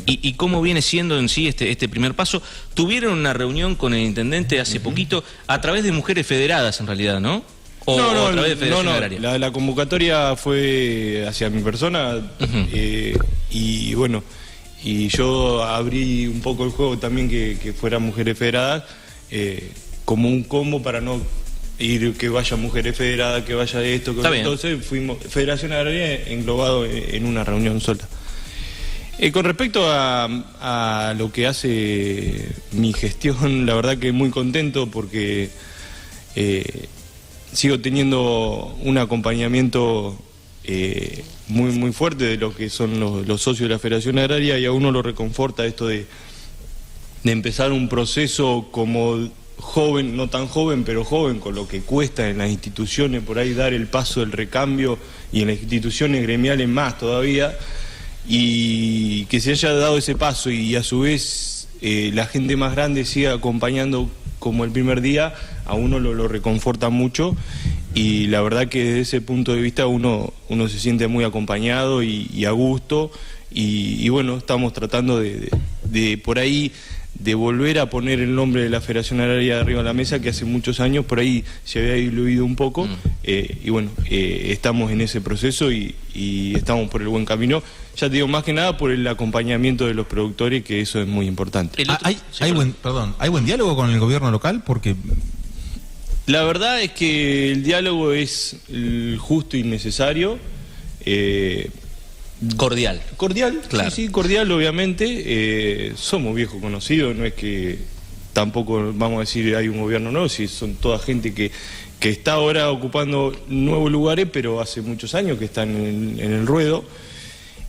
¿Y cómo viene siendo en sí este primer paso? Tuvieron una reunión con el intendente hace poquito, a través de Mujeres Federadas en realidad, ¿no? O a través de Federación Agraria. La convocatoria fue hacia mi persona, y bueno, y yo abrí un poco el juego también que fueran Mujeres Federadas, como un combo para no ir que vaya Mujeres Federadas, que vaya esto, que vaya. Entonces fuimos Federación Agraria englobado en una reunión sola. Con respecto a lo que hace mi gestión, la verdad que muy contento porque sigo teniendo un acompañamiento muy fuerte de lo que son los socios de la Federación Agraria, y a uno lo reconforta esto de empezar un proceso como joven, no tan joven, pero joven, con lo que cuesta en las instituciones por ahí dar el paso del recambio, y en las instituciones gremiales más todavía, y que se haya dado ese paso y a su vez la gente más grande siga acompañando como el primer día, a uno lo reconforta mucho, y la verdad que desde ese punto de vista uno se siente muy acompañado y a gusto, y bueno, estamos tratando de por ahí de volver a poner el nombre de la Federación Agraria arriba de la mesa, que hace muchos años por ahí se había diluido un poco, y bueno, estamos en ese proceso y estamos por el buen camino. Ya te digo, más que nada por el acompañamiento de los productores, que eso es muy importante. ¿Hay buen diálogo con el gobierno local? Porque la verdad es que el diálogo es justo y necesario. Cordial, claro. Sí, cordial, obviamente. Somos viejos conocidos, no es que tampoco vamos a decir hay un gobierno nuevo, si son toda gente que está ahora ocupando nuevos lugares, pero hace muchos años que están en el ruedo.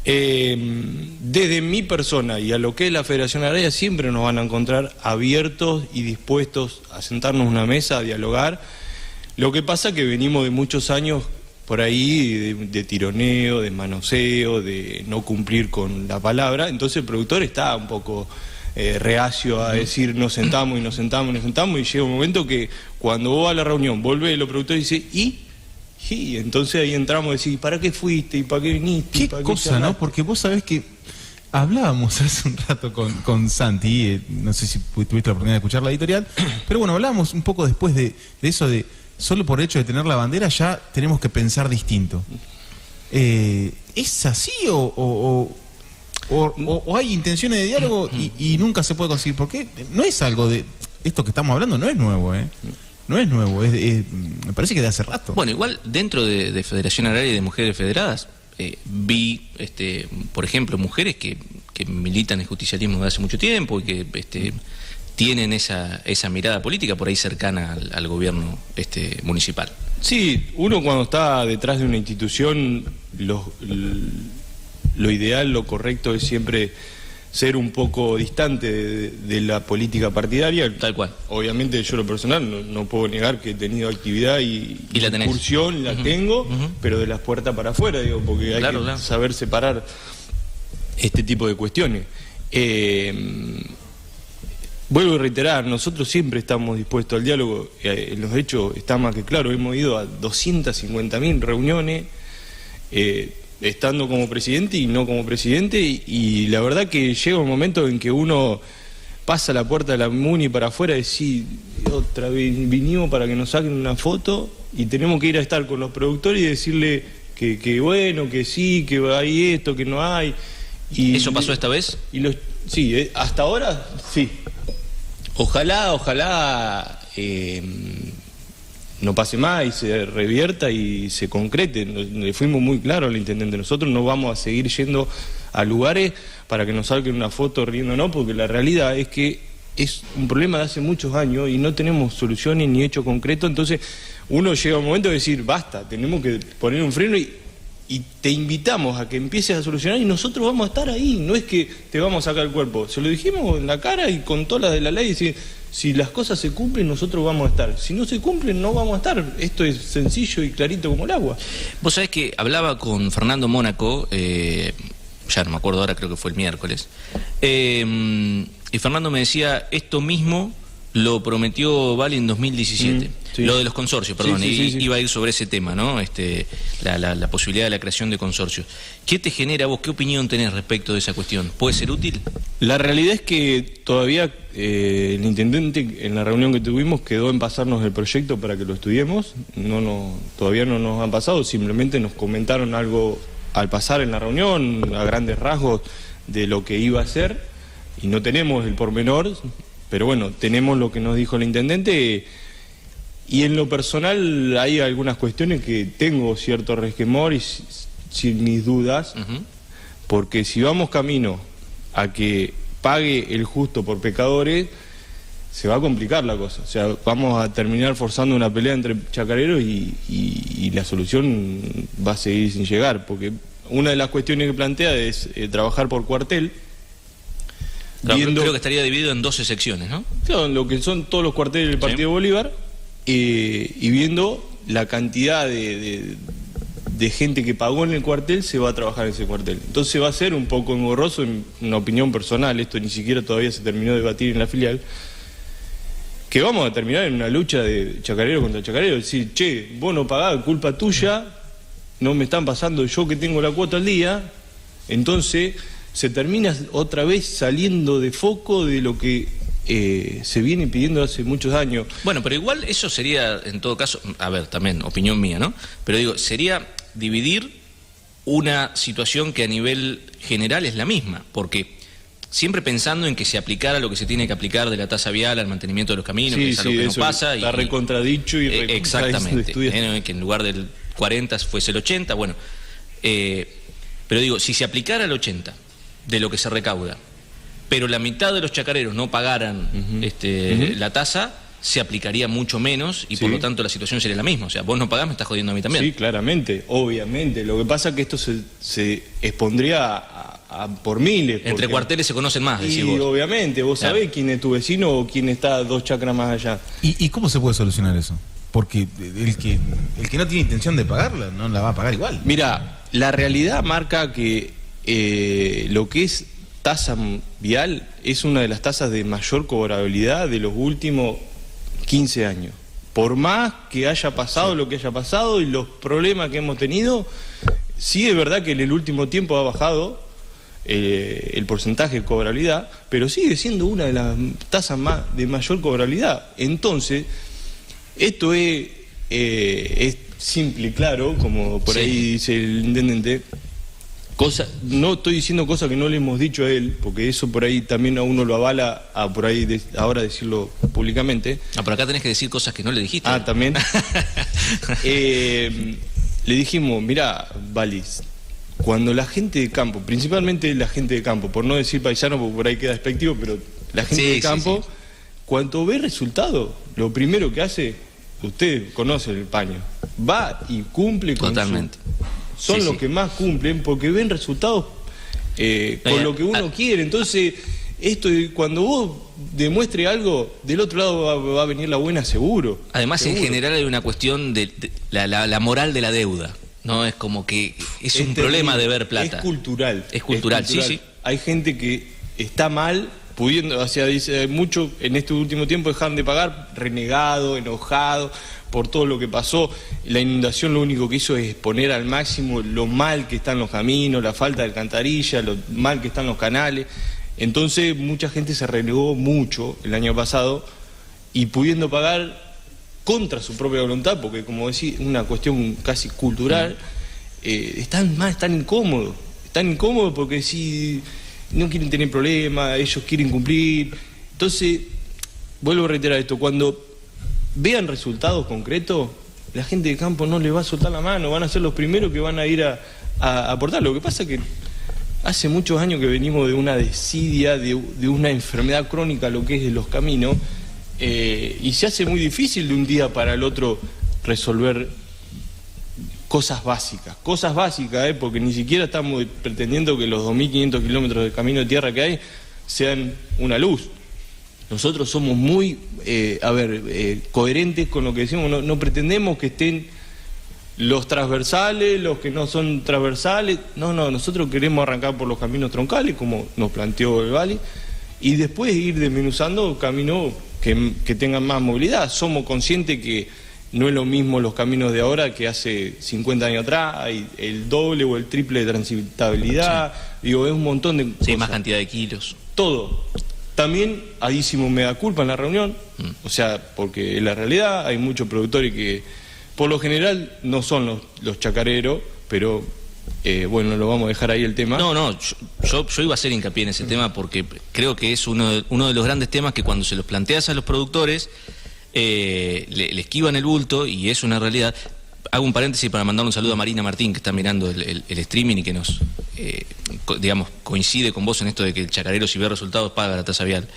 Desde mi persona y a lo que es la Federación Agraria, siempre nos van a encontrar abiertos y dispuestos a sentarnos en una mesa, a dialogar. Lo que pasa que venimos de muchos años por ahí de tironeo, de manoseo, de no cumplir con la palabra, entonces el productor está un poco reacio a decir nos sentamos, y llega un momento que cuando vos a la reunión vuelve el productor y dice ¿y? Entonces ahí entramos a decir ¿para qué fuiste? ¿Y para qué viniste? ¿Qué cosa, no? Porque vos sabés que hablábamos hace un rato con Santi, no sé si tuviste la oportunidad de escuchar la editorial, pero bueno, hablábamos un poco después de eso de solo por el hecho de tener la bandera ya tenemos que pensar distinto. ¿Es así o hay intenciones de diálogo y nunca se puede conseguir? Porque no es algo de... Esto que estamos hablando no es nuevo, no es nuevo, me parece que de hace rato. Bueno, igual dentro de Federación Agraria y de Mujeres Federadas, vi, por ejemplo, mujeres que militan el justicialismo desde hace mucho tiempo y que tienen esa mirada política por ahí cercana al gobierno municipal. Sí, uno cuando está detrás de una institución, lo ideal, lo correcto es siempre ser un poco distante de la política partidaria. Tal cual. Obviamente yo lo personal no puedo negar que he tenido actividad y la incursión, la tengo, pero de las puertas para afuera, digo, porque hay que saber separar este tipo de cuestiones. Vuelvo a reiterar, nosotros siempre estamos dispuestos al diálogo, en los hechos está más que claro, hemos ido a 250.000 reuniones, estando como presidente y no como presidente, y la verdad que llega un momento en que uno pasa la puerta de la MUNI para afuera y decir, otra vez vinimos para que nos saquen una foto y tenemos que ir a estar con los productores y decirle que bueno, que sí, que hay esto, que no hay. Y ¿eso pasó esta vez? Sí, hasta ahora sí. Ojalá no pase más y se revierta y se concrete. Le fuimos muy claros al intendente, nosotros no vamos a seguir yendo a lugares para que nos saquen una foto riéndonos, porque la realidad es que es un problema de hace muchos años y no tenemos soluciones ni hecho concreto. Entonces uno llega a un momento de decir basta, tenemos que poner un freno y te invitamos a que empieces a solucionar y nosotros vamos a estar ahí, no es que te vamos a sacar el cuerpo, se lo dijimos en la cara y con todas las de la ley, si las cosas se cumplen nosotros vamos a estar, si no se cumplen no vamos a estar, esto es sencillo y clarito como el agua. Vos sabés que hablaba con Fernando Mónaco, ya no me acuerdo ahora, creo que fue el miércoles, y Fernando me decía esto mismo Lo prometió Vali en 2017. Sí. Lo de los consorcios, perdón, Sí. iba a ir sobre ese tema, ¿no? La posibilidad de la creación de consorcios. ¿Qué te genera vos? ¿Qué opinión tenés respecto de esa cuestión? ¿Puede ser útil? La realidad es que todavía el intendente en la reunión que tuvimos quedó en pasarnos el proyecto para que lo estudiemos. Todavía no nos han pasado, simplemente nos comentaron algo al pasar en la reunión, a grandes rasgos de lo que iba a ser, y no tenemos el pormenor, pero bueno, tenemos lo que nos dijo el intendente. Y en lo personal hay algunas cuestiones que tengo cierto resquemor y sin mis dudas, porque si vamos camino a que pague el justo por pecadores, se va a complicar la cosa. O sea, vamos a terminar forzando una pelea entre chacareros y la solución va a seguir sin llegar, porque una de las cuestiones que plantea es trabajar por cuartel. Creo que estaría dividido en 12 secciones, ¿no? Claro, lo que son todos los cuarteles del Partido Bolívar, y viendo la cantidad de gente que pagó en el cuartel, se va a trabajar en ese cuartel. Entonces va a ser un poco engorroso, en una opinión personal, esto ni siquiera todavía se terminó de debatir en la filial, que vamos a terminar en una lucha de chacarero contra chacarero, decir, che, vos no pagás, culpa tuya, no me están pasando yo que tengo la cuota al día, entonces se termina otra vez saliendo de foco de lo que se viene pidiendo hace muchos años. Bueno, pero igual eso sería, en todo caso, a ver, también, opinión mía, ¿no? Pero digo, sería dividir una situación que a nivel general es la misma, porque siempre pensando en que se aplicara lo que se tiene que aplicar de la tasa vial al mantenimiento de los caminos, que es algo que no pasa. Está recontradicho y exactamente, que en lugar del 40 fuese el 80, bueno. Pero digo, si se aplicara el 80 de lo que se recauda, pero la mitad de los chacareros no pagaran la tasa, se aplicaría mucho menos y por lo tanto la situación sería la misma. O sea, vos no pagás, me estás jodiendo a mí también. Sí, claramente, obviamente. Lo que pasa es que esto se expondría por miles. Entre cuarteles se conocen más, decís vos. Y obviamente, vos sabés quién es tu vecino o quién está 2 chacras más allá. ¿Y cómo se puede solucionar eso? Porque el que no tiene intención de pagarla, no la va a pagar igual. Mira, la realidad marca que lo que es tasa vial es una de las tasas de mayor cobrabilidad de los últimos 15 años. Por más que haya pasado lo que haya pasado y los problemas que hemos tenido, sí es verdad que en el último tiempo ha bajado el porcentaje de cobrabilidad, pero sigue siendo una de las tasas de mayor cobrabilidad. Entonces, esto es simple y claro, como por ahí dice el intendente. No estoy diciendo cosas que no le hemos dicho a él, porque eso por ahí también a uno lo avala a por ahí ahora decirlo públicamente. Por acá tenés que decir cosas que no le dijiste. También. Le dijimos, mirá, Valis, cuando la gente de campo, principalmente la gente de campo, por no decir paisano, porque por ahí queda despectivo, pero la gente de campo, cuando ve resultados, lo primero que hace, usted conoce el paño, va y cumple con totalmente. Son los que más cumplen porque ven resultados con lo que uno quiere. Entonces, cuando vos demuestres algo, del otro lado va a venir la buena seguro. Además, seguro. En general hay una cuestión de la moral de la deuda. No es como que es un problema de ver plata. Es cultural. Es cultural, sí. Hay gente que está mal, pudiendo, o sea, dice mucho en este último tiempo dejaron de pagar, renegado, enojado por todo lo que pasó. La inundación lo único que hizo es exponer al máximo lo mal que están los caminos, la falta de alcantarilla, lo mal que están los canales. Entonces mucha gente se renegó mucho el año pasado y pudiendo pagar contra su propia voluntad, porque como decís, es una cuestión casi cultural, están incómodos porque si no quieren tener problemas, ellos quieren cumplir. Entonces, vuelvo a reiterar esto, cuando vean resultados concretos, la gente de campo no les va a soltar la mano, van a ser los primeros que van a ir a aportar. Lo que pasa es que hace muchos años que venimos de una desidia, de una enfermedad crónica, lo que es de los caminos, y se hace muy difícil de un día para el otro resolver cosas básicas, porque ni siquiera estamos pretendiendo que los 2.500 kilómetros de camino de tierra que hay sean una luz. Nosotros somos muy coherentes con lo que decimos, no pretendemos que estén los transversales, los que no son transversales, no, nosotros queremos arrancar por los caminos troncales, como nos planteó el Vali, y después ir desmenuzando caminos que tengan más movilidad. Somos conscientes que no es lo mismo los caminos de ahora que hace 50 años atrás, hay el doble o el triple de transitabilidad, sí. Digo, es un montón de cosas. Sí, más cantidad de kilos. Todo. También hicimos mea culpa en la reunión, o sea, porque en la realidad hay muchos productores que por lo general no son los chacareros, pero bueno, lo vamos a dejar ahí el tema. No, yo iba a hacer hincapié en ese tema porque creo que es uno de los grandes temas que cuando se los planteas a los productores le esquivan el bulto, y es una realidad. Hago un paréntesis para mandar un saludo a Marina Martín, que está mirando el streaming y que nos, digamos, coincide con vos en esto de que el chacarero, si ve resultados, paga la tasa vial.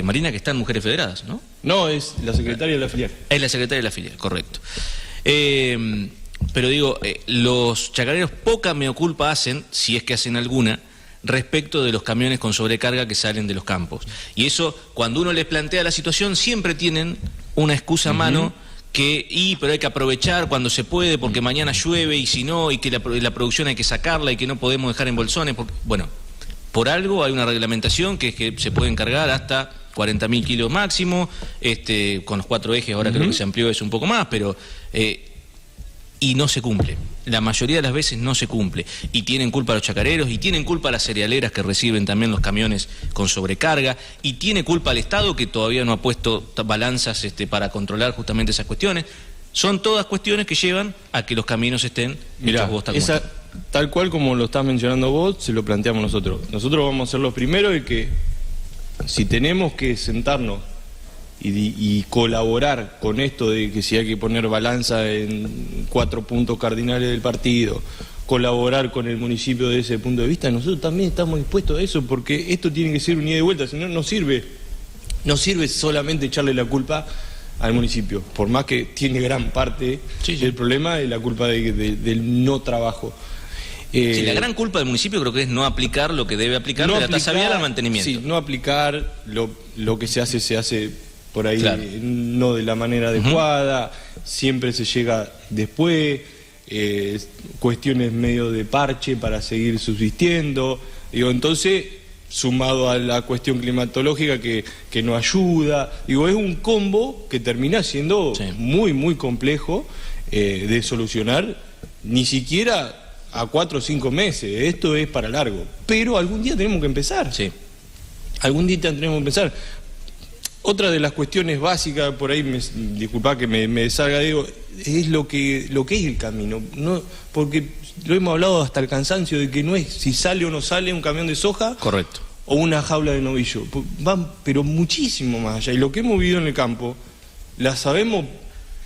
Marina, que está en Mujeres Federadas, ¿no? No, es la secretaria de la filial. Es la secretaria de la filial, correcto. Pero digo, los chacareros poca mea culpa hacen, si es que hacen alguna, respecto de los camiones con sobrecarga que salen de los campos. Y eso, cuando uno les plantea la situación, siempre tienen una excusa a mano pero hay que aprovechar cuando se puede porque mañana llueve, y si no, y que la producción hay que sacarla y que no podemos dejar en bolsones. Bueno, por algo hay una reglamentación que es que se pueden cargar hasta 40.000 kilos máximo, con los 4 ejes, ahora creo que se amplió eso un poco más, pero... y no se cumple. La mayoría de las veces no se cumple. Y tienen culpa los chacareros, y tienen culpa las cerealeras que reciben también los camiones con sobrecarga, y tiene culpa el Estado, que todavía no ha puesto balanzas para controlar justamente esas cuestiones. Son todas cuestiones que llevan a que los caminos estén hechos bosta como están. Tal cual como lo estás mencionando vos, se lo planteamos nosotros. Nosotros vamos a ser los primeros de que si tenemos que sentarnos y colaborar con esto de que si hay que poner balanza en 4 puntos cardinales del partido, colaborar con el municipio desde ese punto de vista, nosotros también estamos dispuestos a eso, porque esto tiene que ser un ida y vuelta, si no, no sirve solamente echarle la culpa al municipio, por más que tiene gran parte del problema de la culpa del no trabajo. Sí, la gran culpa del municipio creo que es no aplicar lo que debe aplicar de la tasa vial al mantenimiento. Sí, no aplicar lo que se hace por ahí, claro, no de la manera adecuada, siempre se llega después, cuestiones medio de parche para seguir subsistiendo, digo, entonces, sumado a la cuestión climatológica que no ayuda, digo, es un combo que termina siendo muy, muy complejo de solucionar, ni siquiera a 4 o 5 meses, esto es para largo, pero algún día tenemos que empezar, algún día tenemos que empezar. Otra de las cuestiones básicas, por ahí, disculpa que me salga, digo, es lo que es el camino, no, porque lo hemos hablado hasta el cansancio de que no es si sale o no sale un camión de soja, correcto, o una jaula de novillo, van pero muchísimo más allá, y lo que hemos vivido en el campo, la sabemos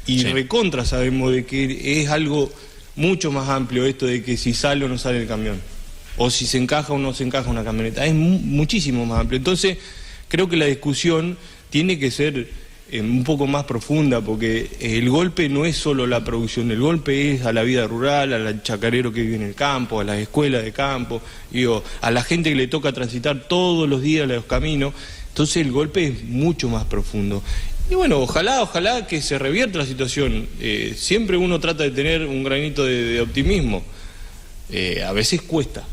y recontra sabemos de que es algo mucho más amplio esto de que si sale o no sale el camión, o si se encaja o no se encaja una camioneta, es muchísimo más amplio. Entonces, creo que la discusión tiene que ser un poco más profunda, porque el golpe no es solo la producción, el golpe es a la vida rural, al chacarero que vive en el campo, a las escuelas de campo, digo, a la gente que le toca transitar todos los días los caminos. Entonces el golpe es mucho más profundo. Y bueno, ojalá que se revierta la situación. Siempre uno trata de tener un granito de optimismo. A veces cuesta.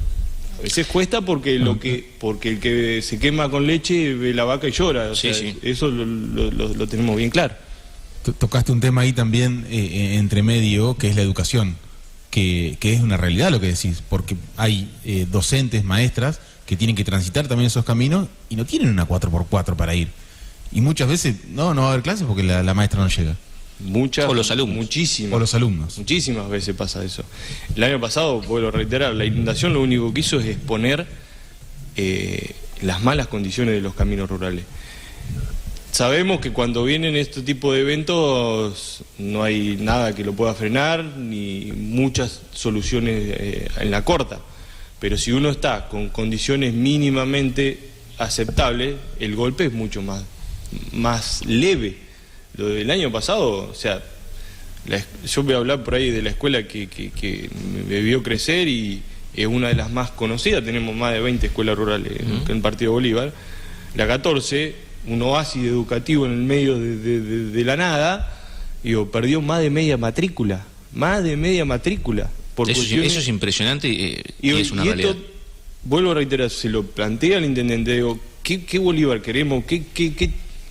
A veces cuesta porque el que se quema con leche ve la vaca y llora. O sea, eso lo tenemos bien claro. Tocaste un tema ahí también entre medio, que es la educación, que es una realidad lo que decís, porque hay docentes, maestras, que tienen que transitar también esos caminos y no tienen una 4x4 para ir. Y muchas veces no va a haber clases porque la maestra no llega. O los alumnos. Muchísimas. O los alumnos. Muchísimas veces pasa eso. El año pasado, vuelvo a reiterar, la inundación lo único que hizo es exponer las malas condiciones de los caminos rurales. Sabemos que cuando vienen este tipo de eventos no hay nada que lo pueda frenar, ni muchas soluciones en la corta. Pero si uno está con condiciones mínimamente aceptables, el golpe es mucho más leve. Lo del año pasado, o sea, yo voy a hablar por ahí de la escuela que me vio crecer y es una de las más conocidas, tenemos más de 20 escuelas rurales en el Partido Bolívar. La 14, un oasis educativo en el medio de la nada, digo, perdió más de media matrícula. Eso es impresionante y es una realidad. Esto, vuelvo a reiterar, se lo plantea al intendente, digo, ¿qué Bolívar queremos?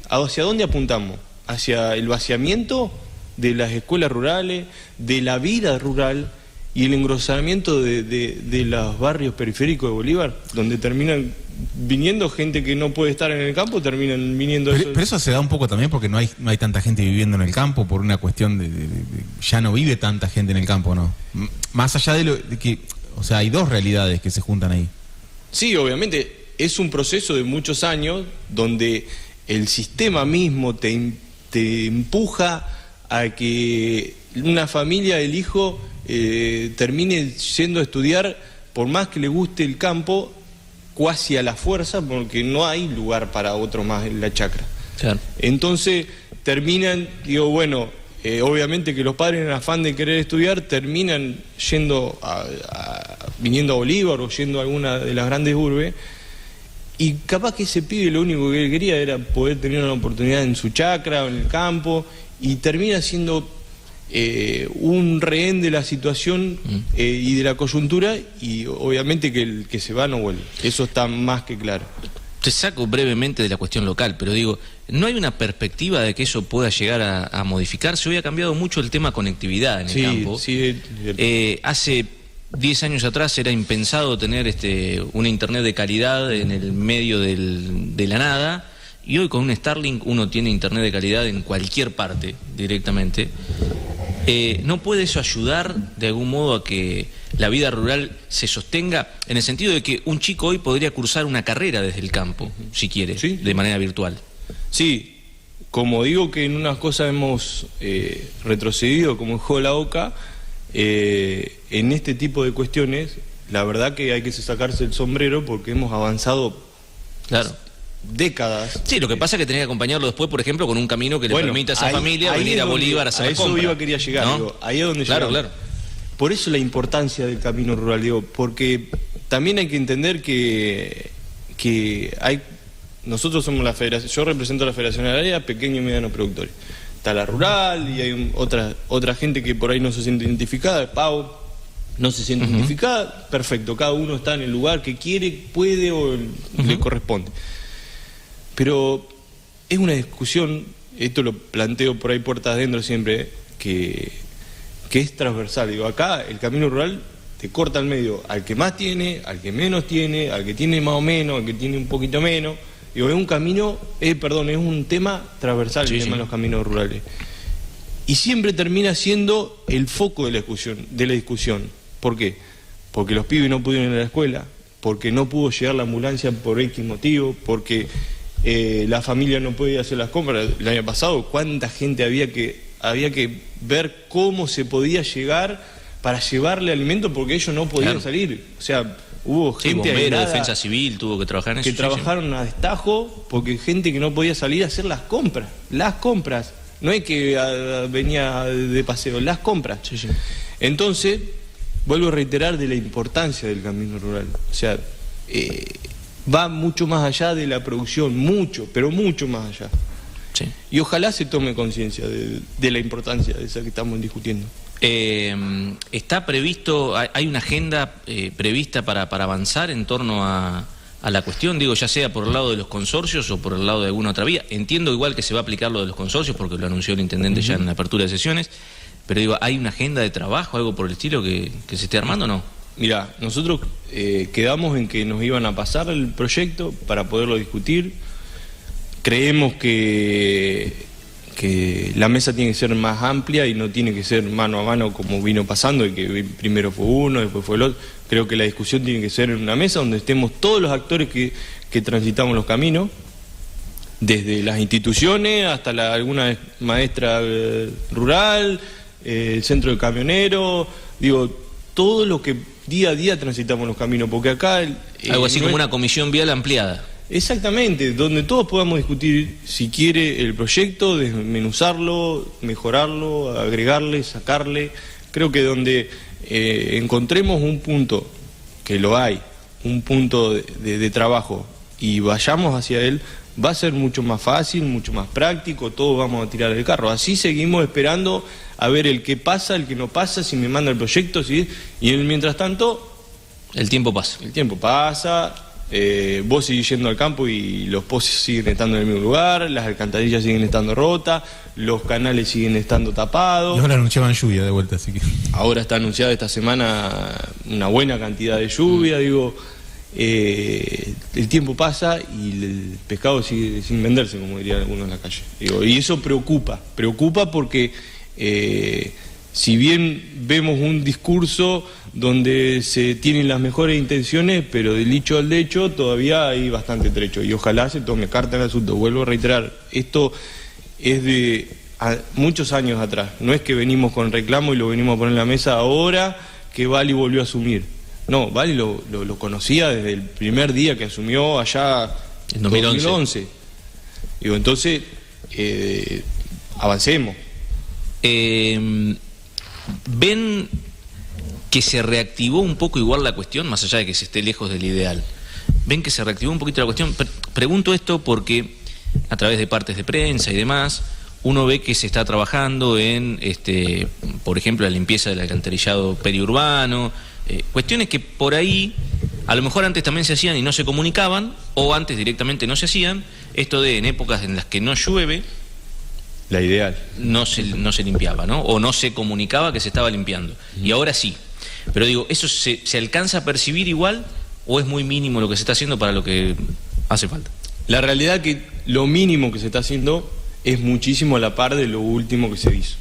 ¿hacia dónde apuntamos? ¿Hacia el vaciamiento de las escuelas rurales, de la vida rural y el engrosamiento de los barrios periféricos de Bolívar, donde terminan viniendo gente que no puede estar en el campo, terminan viniendo... Pero eso se da un poco también porque no hay tanta gente viviendo en el campo, por una cuestión de ya no vive tanta gente en el campo, ¿no? Más allá de que, o sea, hay dos realidades que se juntan ahí. Sí, obviamente, es un proceso de muchos años donde el sistema mismo te empuja a que una familia, el hijo, termine yendo a estudiar, por más que le guste el campo, cuasi a la fuerza, porque no hay lugar para otro más en la chacra. Claro. Entonces terminan, digo, bueno, obviamente que los padres en afán de querer estudiar terminan yendo viniendo a Bolívar o yendo a alguna de las grandes urbes, y capaz que ese pibe lo único que quería era poder tener una oportunidad en su chacra o en el campo, y termina siendo un rehén de la situación y de la coyuntura, y obviamente que el que se va no vuelve. Eso está más que claro. Te saco brevemente de la cuestión local, pero digo, ¿no hay una perspectiva de que eso pueda llegar a modificarse? Hoy ha cambiado mucho el tema conectividad en el campo. Sí, hace 10 años atrás era impensado tener una internet de calidad en el medio de la nada, y hoy con un Starlink uno tiene internet de calidad en cualquier parte directamente. ¿No puede eso ayudar de algún modo a que la vida rural se sostenga, en el sentido de que un chico hoy podría cursar una carrera desde el campo, si quiere, ¿sí? De manera virtual? Sí, como digo que en unas cosas hemos retrocedido como dejó la OCA, en este tipo de cuestiones, la verdad que hay que sacarse el sombrero porque hemos avanzado, claro, décadas. Sí, lo que pasa es que tenía que acompañarlo después, por ejemplo, con un camino que le permita a esa familia venir a Bolívar a hacer las compras. A eso quería llegar, ¿no? digo, ahí es donde claro, llegamos. claro. Por eso la importancia del camino rural, digo, porque también hay que entender que hay... Nosotros somos la federación, yo represento a la Federación Agraria, pequeños y medianos productores. Está la rural y hay otra gente que por ahí no se siente identificada, Pau no se siente identificada, perfecto, cada uno está en el lugar que quiere, puede o le corresponde. Pero es una discusión, esto lo planteo por ahí puertas adentro siempre, que es transversal. Digo, acá el camino rural te corta al medio al que más tiene, al que menos tiene, al que tiene más o menos, al que tiene un poquito menos. Digo, es un camino, es un tema transversal, el tema de los caminos rurales. Y siempre termina siendo el foco de la discusión. ¿Por qué? Porque los pibes no pudieron ir a la escuela, porque no pudo llegar la ambulancia por X motivo, porque la familia no podía hacer las compras. El año pasado, ¿cuánta gente había que ver cómo se podía llegar para llevarle alimento porque ellos no podían salir? O sea, hubo gente bombero, defensa civil tuvo que trabajar en eso. Que trabajaron a destajo porque gente que no podía salir a hacer las compras. No es que venía de paseo, las compras. Entonces, vuelvo a reiterar de la importancia del camino rural. O sea, va mucho más allá de la producción, mucho, pero mucho más allá. Sí. Y ojalá se tome conciencia de la importancia de esa que estamos discutiendo. ¿Está previsto, hay una agenda prevista para avanzar en torno a la cuestión, digo, ya sea por el lado de los consorcios o por el lado de alguna otra vía? Entiendo igual que se va a aplicar lo de los consorcios porque lo anunció el intendente ya en la apertura de sesiones, pero digo, ¿hay una agenda de trabajo, algo por el estilo que se esté armando o no? Mirá, nosotros quedamos en que nos iban a pasar el proyecto para poderlo discutir. Creemos que la mesa tiene que ser más amplia y no tiene que ser mano a mano como vino pasando, y que primero fue uno, después fue el otro. Creo que la discusión tiene que ser en una mesa donde estemos todos los actores que transitamos los caminos, desde las instituciones hasta alguna maestra rural, el centro de camioneros, digo, todo lo que día a día transitamos los caminos, porque acá... algo así como una comisión vial ampliada. Exactamente, donde todos podamos discutir si quiere el proyecto, desmenuzarlo, mejorarlo, agregarle, sacarle. Creo que donde encontremos un punto, que lo hay, un punto de trabajo y vayamos hacia él, va a ser mucho más fácil, mucho más práctico, todos vamos a tirar el carro. Así seguimos esperando a ver el que pasa, el que no pasa, si me manda el proyecto, ¿sí? Y mientras tanto... El tiempo pasa. El tiempo pasa... vos seguís yendo al campo y los pozos siguen estando en el mismo lugar, las alcantarillas siguen estando rotas, los canales siguen estando tapados. Y ahora anunciaban lluvia de vuelta, así que... Ahora está anunciada esta semana una buena cantidad de lluvia, digo, el tiempo pasa y el pescado sigue sin venderse, como dirían algunos en la calle. Digo, y eso preocupa porque si bien vemos un discurso donde se tienen las mejores intenciones, pero del dicho al hecho todavía hay bastante trecho y ojalá se tome carta en el asunto. Vuelvo a reiterar, esto es de muchos años atrás, no es que venimos con reclamo y lo venimos a poner en la mesa ahora que Bali volvió a asumir. No, Bali lo conocía desde el primer día que asumió allá en 2011. Digo, entonces, avancemos. ¿Ven que se reactivó un poco igual la cuestión, más allá de que se esté lejos del ideal? ¿Ven que se reactivó un poquito la cuestión? Pregunto esto porque a través de partes de prensa y demás, uno ve que se está trabajando en, por ejemplo, la limpieza del alcantarillado periurbano, cuestiones que por ahí a lo mejor antes también se hacían y no se comunicaban, o antes directamente no se hacían, esto de en épocas en las que no llueve, la ideal. No se limpiaba, ¿no? O no se comunicaba que se estaba limpiando. Y ahora sí. Pero digo, ¿eso se alcanza a percibir igual o es muy mínimo lo que se está haciendo para lo que hace falta? La realidad que lo mínimo que se está haciendo es muchísimo a la par de lo último que se hizo.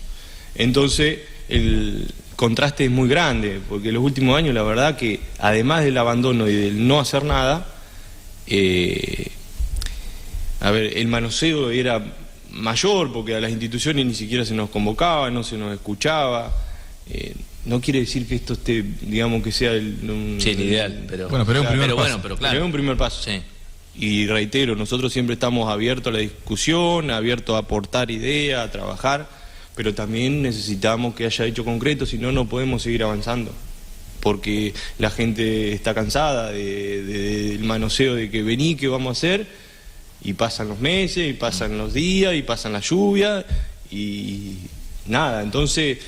Entonces, el contraste es muy grande, porque en los últimos años, la verdad que, además del abandono y del no hacer nada, el manoseo era mayor, porque a las instituciones ni siquiera se nos convocaba, no se nos escuchaba. No quiere decir que esto esté, digamos, que sea el ideal, pero bueno, pero es un primer paso. Pero es un primer paso. Sí. Y reitero, nosotros siempre estamos abiertos a la discusión, abiertos a aportar ideas, a trabajar, pero también necesitamos que haya hecho concreto, si no, no podemos seguir avanzando. Porque la gente está cansada del manoseo de que vení, ¿qué vamos a hacer? Y pasan los meses, y pasan los días, y pasan las lluvias, y nada. Entonces,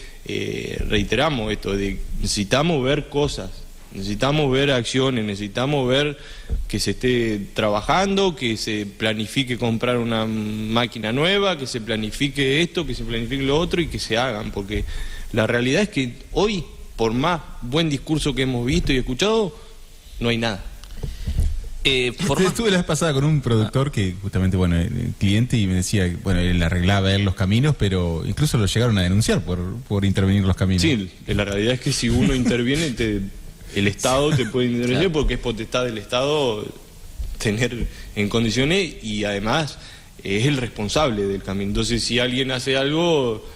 reiteramos esto, de necesitamos ver cosas, necesitamos ver acciones, necesitamos ver que se esté trabajando, que se planifique comprar una máquina nueva, que se planifique esto, que se planifique lo otro y que se hagan, porque la realidad es que hoy, por más buen discurso que hemos visto y escuchado, no hay nada. Estuve la vez pasada con un productor que justamente, bueno, el cliente, y me decía, bueno, él arreglaba él los caminos, pero incluso lo llegaron a denunciar por intervenir los caminos. Sí, la realidad es que si uno interviene, el Estado te puede intervenir, claro, porque es potestad del Estado tener en condiciones y además es el responsable del camino. Entonces, si alguien hace algo...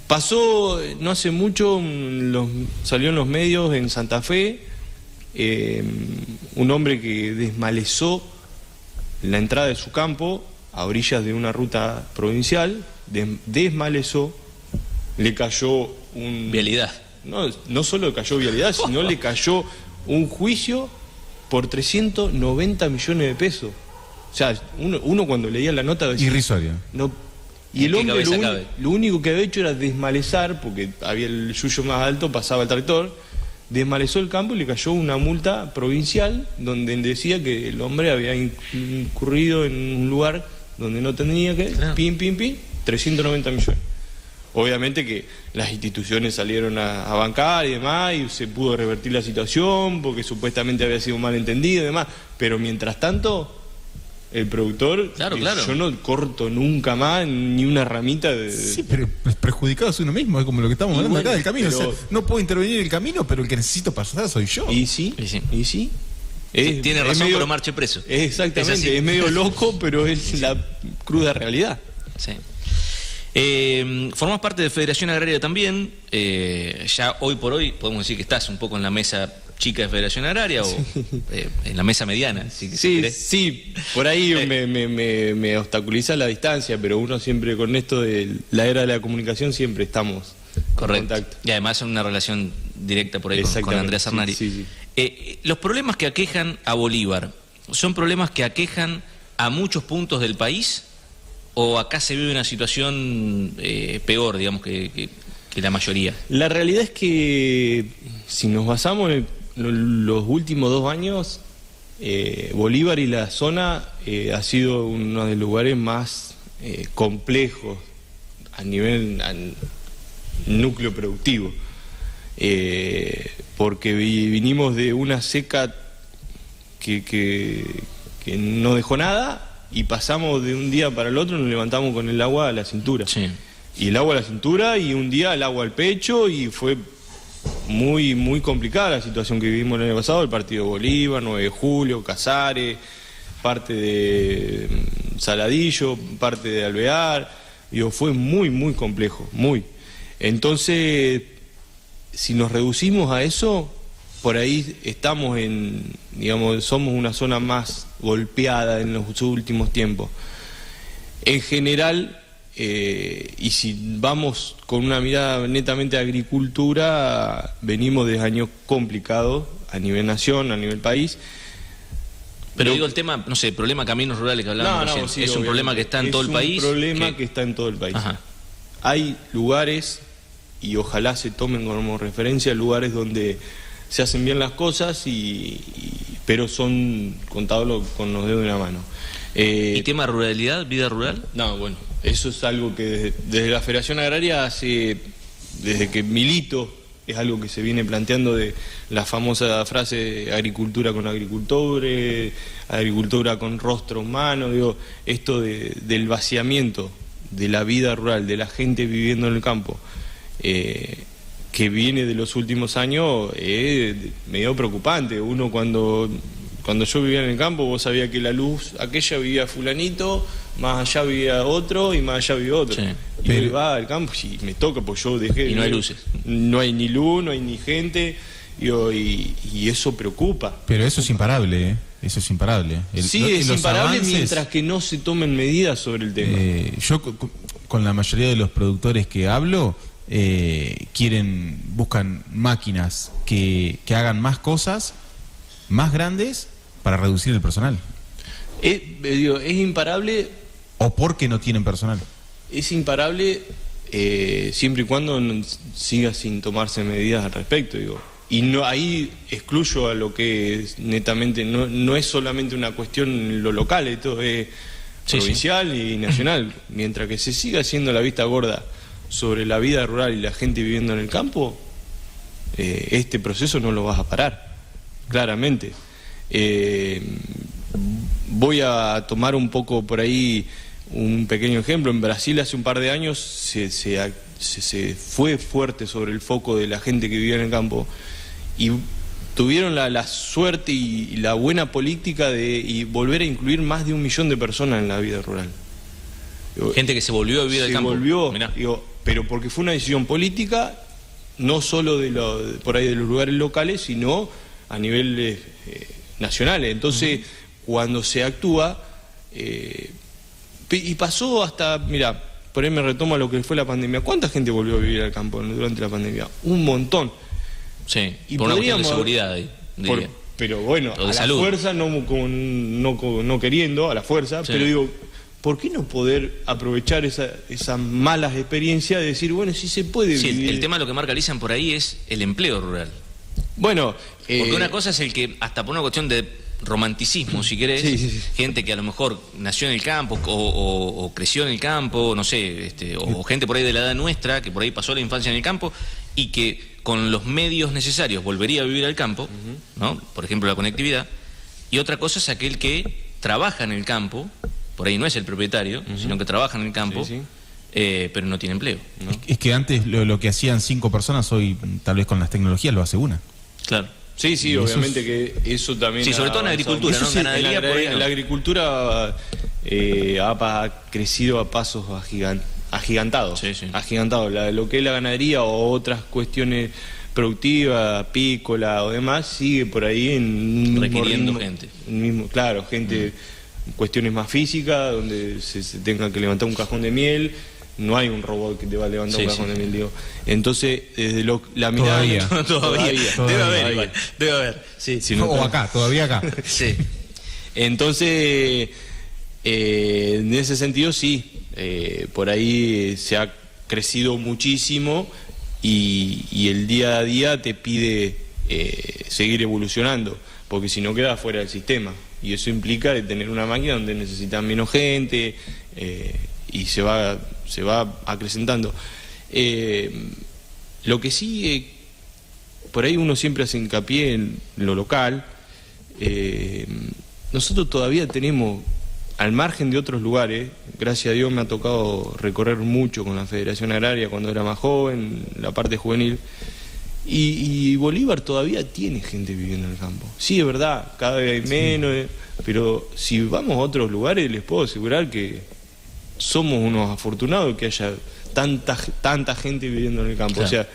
pasó no hace mucho, salió en los medios en Santa Fe, un hombre que desmalezó la entrada de su campo a orillas de una ruta provincial, desmalezó, le cayó un... Vialidad. No solo le cayó vialidad, sino le cayó un juicio por 390 millones de pesos. O sea, uno cuando leía la nota... Decía, irrisorio. No, y el hombre lo único que había hecho era desmalezar, porque había el yuyo más alto, pasaba el tractor, desmalezó el campo y le cayó una multa provincial donde decía que el hombre había incurrido en un lugar donde no tenía que, claro, 390 millones. Obviamente que las instituciones salieron a bancar y demás, y se pudo revertir la situación porque supuestamente había sido un malentendido y demás, pero mientras tanto el productor, claro. Yo no corto nunca más ni una ramita de... Sí, pero perjudicado es uno mismo, es como lo que estamos hablando acá del camino. Pero... O sea, no puedo intervenir en el camino, pero el que necesito pasar soy yo. Y sí. Tiene razón, pero marche preso. Exactamente, es medio loco, pero es la cruda realidad. Sí. Formás parte de Federación Agraria también. Ya hoy por hoy podemos decir que estás un poco en la mesa chica de Federación Agraria o en la mesa mediana. Sí, por ahí me obstaculiza la distancia, pero uno siempre con esto de la era de la comunicación siempre estamos correcto en contacto. Y además es una relación directa por ahí con Andrés Arnari. Sí. Los problemas que aquejan a Bolívar, ¿son problemas que aquejan a muchos puntos del país? ¿O acá se vive una situación peor, digamos, que la mayoría? La realidad es que si nos basamos en los últimos 2 años, Bolívar y la zona ha sido uno de los lugares más complejos a nivel núcleo productivo, porque vinimos de una seca que no dejó nada, y pasamos de un día para el otro, nos levantamos con el agua a la cintura. Sí. Y el agua a la cintura, y un día el agua al pecho, y fue muy, muy complicada la situación que vivimos el año pasado, el partido Bolívar, 9 de julio, Casares, parte de Saladillo, parte de Alvear, digo, fue muy, muy complejo, muy. Entonces, si nos reducimos a eso, por ahí estamos digamos, somos una zona más golpeada en los últimos tiempos. En general, y si vamos con una mirada netamente de agricultura, venimos de años complicados a nivel nación, a nivel país. Pero digo, el tema, no sé, el problema caminos rurales que hablábamos recién, sí, es un problema que está en todo el país. Es un problema que está en todo el país. Ajá. Hay lugares, y ojalá se tomen como referencia, lugares donde se hacen bien las cosas, pero son contados con los dedos de una mano. ¿Y tema ruralidad, vida rural? No, bueno, eso es algo que desde la Federación Agraria, desde que milito, es algo que se viene planteando, de la famosa frase agricultura con agricultores, agricultura con rostro humano, digo, esto del vaciamiento de la vida rural, de la gente viviendo en el campo, que viene de los últimos años, es medio preocupante. Uno cuando yo vivía en el campo, vos sabías que la luz, aquella vivía fulanito, más allá vivía otro, y más allá vivía otro. Sí. Y él va al campo y me toca, pues yo dejé... Y no hay luces. No hay ni luz, no hay ni gente, y eso preocupa. Pero eso es imparable, ¿eh? Eso es imparable. Sí, es los imparable avances, mientras que no se tomen medidas sobre el tema. Yo con la mayoría de los productores que hablo, buscan máquinas que hagan más cosas, más grandes, para reducir el personal. Es imparable. ¿O porque no tienen personal? Es imparable siempre y cuando siga sin tomarse medidas al respecto, digo. Y no, ahí excluyo a lo que es netamente, no es solamente una cuestión en lo local, esto es provincial y nacional. Mientras que se siga haciendo la vista gorda sobre la vida rural y la gente viviendo en el campo, este proceso no lo vas a parar, claramente. Voy a tomar un poco por ahí un pequeño ejemplo. En Brasil hace un par de años se fue fuerte sobre el foco de la gente que vivía en el campo, y tuvieron la suerte y la buena política de volver a incluir más de 1 millón de personas en la vida rural. Gente que se volvió a vivir al campo. Se volvió, pero porque fue una decisión política, no solo por ahí de los lugares locales, sino a nivel nacionales. Entonces, cuando se actúa, y pasó hasta, mira, por ahí me retomo a lo que fue la pandemia. ¿Cuánta gente volvió a vivir al campo durante la pandemia? Un montón. Sí, y por una cuestión de seguridad, diría. Pero bueno, a la salud. fuerza, no queriendo, a la fuerza, Sí. pero digo, ¿por qué no poder aprovechar esas malas experiencias de decir, bueno, sí se puede vivir? El tema, lo que marca Lizan por ahí, es el empleo rural. Bueno, Porque una cosa es el que, hasta por una cuestión de romanticismo, si querés, Sí. gente que a lo mejor nació en el campo o creció en el campo, no sé, o gente por ahí de la edad nuestra, que por ahí pasó la infancia en el campo, y que con los medios necesarios volvería a vivir al campo, ¿no? Por ejemplo, la conectividad. Y otra cosa es aquel que trabaja en el campo, por ahí no es el propietario, sino que trabaja en el campo, Sí. pero no tiene empleo, ¿no? Es que antes lo que hacían 5 personas, hoy tal vez con las tecnologías lo hace una. Claro. Sí, Y eso obviamente que eso también... Sí, sobre todo en la agricultura, ¿no? En ganadería, por ahí no. La agricultura ha crecido a pasos agigantados. Sí. Agigantados. Lo que es la ganadería o otras cuestiones productivas, apícola o demás, sigue por ahí en Requiriendo gente. Claro, gente, cuestiones más físicas, donde se tenga que levantar un cajón de miel. No hay un robot que te va a levantar un cajón de miel, digo. Entonces, desde la mirada... Todavía. Debe haber igual. Debe haber. Sí. O acá, todavía acá. Sí. Entonces, en ese sentido sí, por ahí se ha crecido muchísimo, y el día a día te pide seguir evolucionando. porque si no queda fuera del sistema. Y eso implica de tener una máquina donde necesitan menos gente y se va acrecentando. Lo que sí, por ahí uno siempre hace hincapié en lo local. Nosotros todavía tenemos, al margen de otros lugares, gracias a Dios me ha tocado recorrer mucho con la Federación Agraria cuando era más joven, la parte juvenil, y Bolívar todavía tiene gente viviendo en el campo. Sí, es verdad, cada vez hay menos, pero si vamos a otros lugares les puedo asegurar que somos unos afortunados que haya tanta gente viviendo en el campo. Claro. O sea,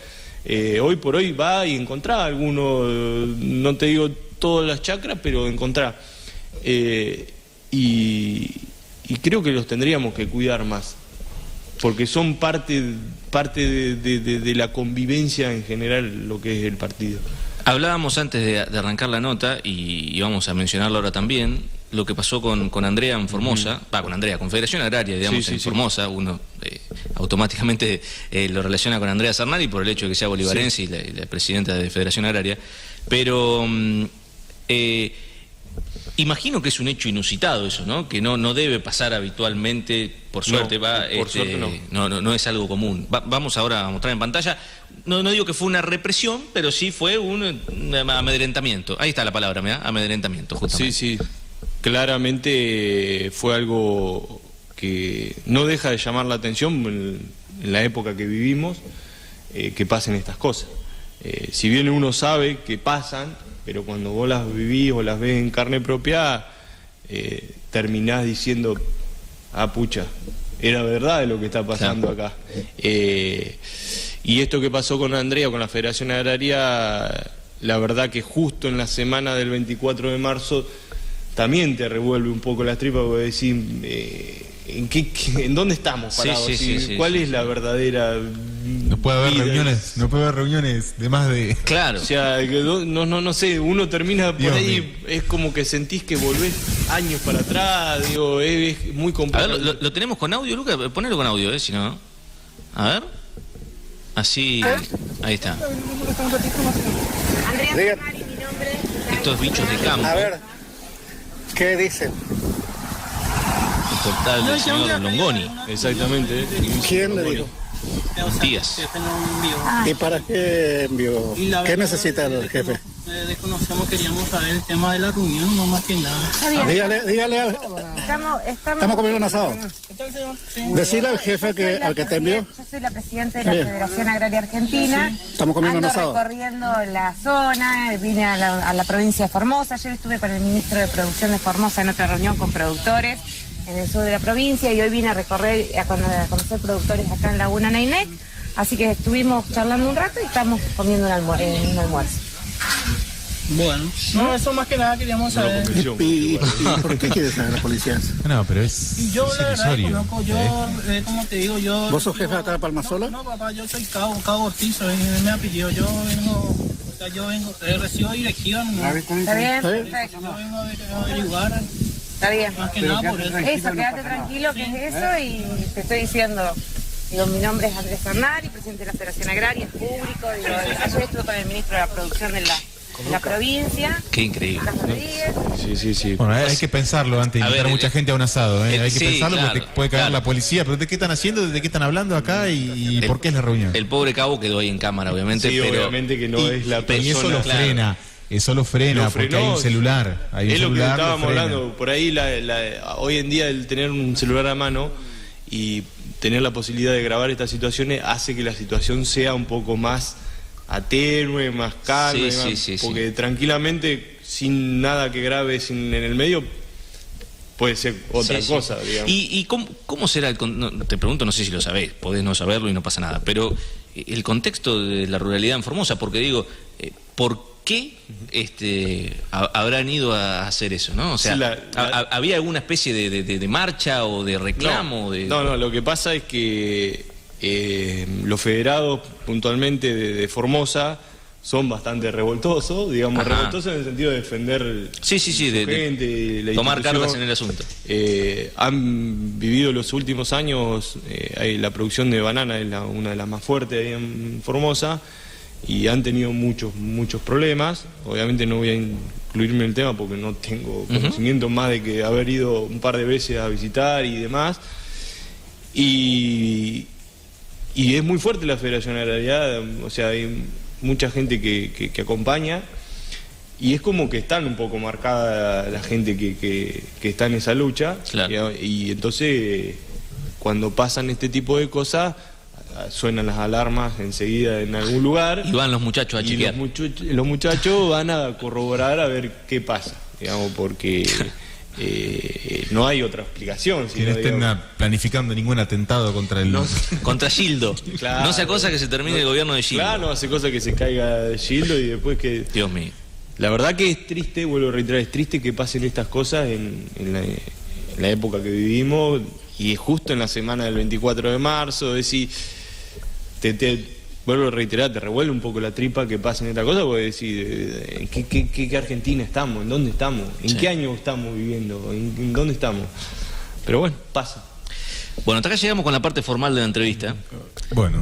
hoy por hoy va y encontrá algunos, no te digo todas las chacras, pero encontrá. Y creo que los tendríamos que cuidar más, porque son parte de la convivencia en general, lo que es el partido. Hablábamos antes de arrancar la nota, y vamos a mencionarlo ahora también, lo que pasó con Andrea en Formosa, con Federación Agraria, digamos, en Formosa. Uno automáticamente lo relaciona con Andrea Sarnari por el hecho de que sea bolivarense y la presidenta de Federación Agraria, pero imagino que es un hecho inusitado eso, ¿no? Que no debe pasar habitualmente, por suerte, suerte no es algo común. Vamos ahora a mostrar en pantalla, no digo que fue una represión, pero sí fue un amedrentamiento. Ahí está la palabra, ¿me da? Amedrentamiento, justamente. Sí, claramente fue algo que no deja de llamar la atención en la época que vivimos, que pasen estas cosas. Si bien uno sabe que pasan, pero cuando vos las vivís o las ves en carne propia, terminás diciendo, pucha, era verdad lo que está pasando acá. Y esto que pasó con Andrea, con la Federación Agraria, la verdad que justo en la semana del 24 de marzo también te revuelve un poco las tripas, porque decís, ¿en dónde estamos parados? ¿Cuál es la verdadera No puede haber reuniones de más de... Claro. O sea, no sé, uno termina por ahí, es como que sentís que volvés años para atrás, digo, es muy complicado. A ver, ¿lo tenemos con audio, Lucas? Ponelo con audio, si no. A ver. Así, ahí está. Andrea, Estos bichos de campo. A ver, ¿qué dicen? El portal del señor Longoni. Exactamente. ¿Quién le dijo? Díaz. ¿Y para qué envió? ¿Qué necesita el jefe? Desconocemos, queríamos saber el tema de la reunión, no más que nada. Dígale. Estamos comiendo un asado. Decirle al jefe al que te envió. Yo soy la presidenta de la Federación Agraria Argentina. Estamos comiendo un asado. Recorriendo la zona, vine a la provincia de Formosa. Ayer estuve con el ministro de Producción de Formosa en otra reunión con productores en el sur de la provincia, y hoy vine a conocer productores acá en Laguna Neinec. Así que estuvimos charlando un rato y estamos comiendo un almuerzo. Bueno, no, eso más que nada queríamos saber. ¿Y por qué quieres saber la policía? No, pero es Yo la verdad conozco, como te digo, yo... ¿Vos sos jefe acá de Palmasola? No, papá, yo soy Cabo Ortiz, es mi apellido. Yo vengo, recibo directiva. ¿Está bien? Perfecto. Yo vengo a averiguar. Está bien. Más que nada por eso. Eso, quédate tranquilo que es eso, y te estoy diciendo, mi nombre es Andrés Sarnari, presidente de la Federación Agraria, es público, ayer estuve con el ministro de la Producción de la provincia. Qué increíble. Sí. Bueno, hay que pensarlo antes de invitar a mucha gente a un asado. Hay que pensarlo, claro, porque te puede caer la policía. Pero ¿de qué están haciendo? ¿De qué están hablando acá? ¿Y por qué es la reunión? El pobre cabo quedó ahí en cámara, obviamente. Sí, pero obviamente que no es la persona. Y eso lo frena. Eso lo frena, porque hay un celular. Es lo que estábamos hablando. Por ahí, hoy en día, el tener un celular a mano y tener la posibilidad de grabar estas situaciones hace que la situación sea un poco más atenue, más calma, porque tranquilamente, sin nada que grabe en el medio, puede ser otra cosa, digamos. ¿Y cómo será te pregunto, no sé si lo sabés, podés no saberlo y no pasa nada, pero el contexto de la ruralidad en Formosa, porque digo, ¿por qué habrán ido a hacer eso, no? O sea, ¿había alguna especie de marcha o de reclamo? No, lo que pasa es que los federados puntualmente de Formosa son bastante revoltosos, digamos. Ajá. Revoltosos en el sentido de defender gente, la tomar cartas en el asunto. Han vivido los últimos años, la producción de banana es una de las más fuertes ahí en Formosa, y han tenido muchos problemas. Obviamente no voy excluirme el tema porque no tengo conocimiento más de que haber ido un par de veces a visitar y demás. Y es muy fuerte la Federación Agraria, o sea, hay mucha gente que acompaña, y es como que están un poco marcada la gente que está en esa lucha. Claro. Y entonces cuando pasan este tipo de cosas suenan las alarmas enseguida en algún lugar y van los muchachos a chequear. Los muchachos van a corroborar a ver qué pasa, digamos, porque no hay otra explicación. Que no estén planificando ningún atentado contra el... Contra Gildo. Claro. No sea cosa que se termine el gobierno de Gildo. Claro, no hace cosa que se caiga Gildo y después que... Dios mío. La verdad que es triste, vuelvo a reiterar, es triste que pasen estas cosas en la época que vivimos, y es justo en la semana del 24 de marzo, es decir, vuelvo a reiterar, te revuelve un poco la tripa que pasen estas cosas, porque decir, ¿en qué Argentina estamos? ¿En dónde estamos? ¿En qué año estamos viviendo? ¿En dónde estamos? Pero bueno, pasa. Bueno, hasta acá llegamos con la parte formal de la entrevista. Bueno.